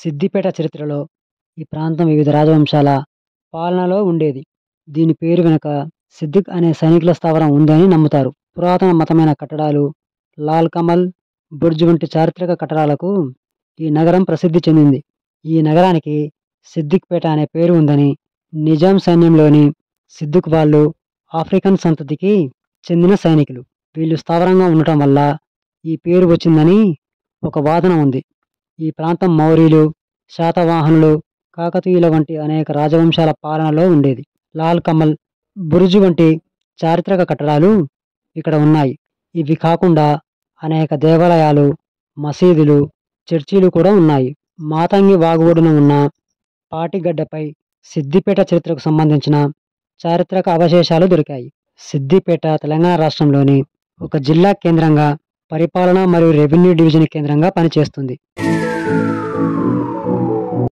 సిద్దిపేట చరిత్రలో ఈ ప్రాంతం వివిధ రాజవంశాల పాలనలో ఉండేది. దీని పేరు వెనుక సిద్దిక్ అనే సైనికుల స్థావరం ఉందని నమ్ముతారు. పురాతన మతమైన కట్టడాలు, లాల్ కమల్, బుర్జ్ వంటి చారిత్రక కట్టడాలకు ఈ నగరం ప్రసిద్ధి చెందింది. ఈ నగరానికి సిద్దిక్పేట అనే పేరు ఉందని, నిజాం సైన్యంలోని సిద్దిక్ వాళ్ళు ఆఫ్రికన్ సంతతికి చెందిన సైనికులు. వీళ్ళు స్థావరంగా ఉండటం వల్ల ఈ పేరు వచ్చిందని ఒక వాదన ఉంది. ఈ ప్రాంతం మౌర్యులు, శాతవాహనులు, కాకతీయుల వంటి అనేక రాజవంశాల పాలనలో ఉండేది. లాల్ కమల్, బురుజు వంటి చారిత్రక కట్టడాలు ఇక్కడ ఉన్నాయి. ఇవి కాకుండా అనేక దేవాలయాలు, మసీదులు, చర్చిలు కూడా ఉన్నాయి. మాతంగి వాగు ఒడ్డున ఉన్న పాటిగడ్డపై సిద్దిపేట చరిత్రకు సంబంధించిన చారిత్రక అవశేషాలు దొరికాయి. సిద్దిపేట తెలంగాణ రాష్ట్రంలోని ఒక జిల్లా కేంద్రంగా, పరిపాలన మరియు రెవెన్యూ డివిజన్ కేంద్రంగా పనిచేస్తుంది.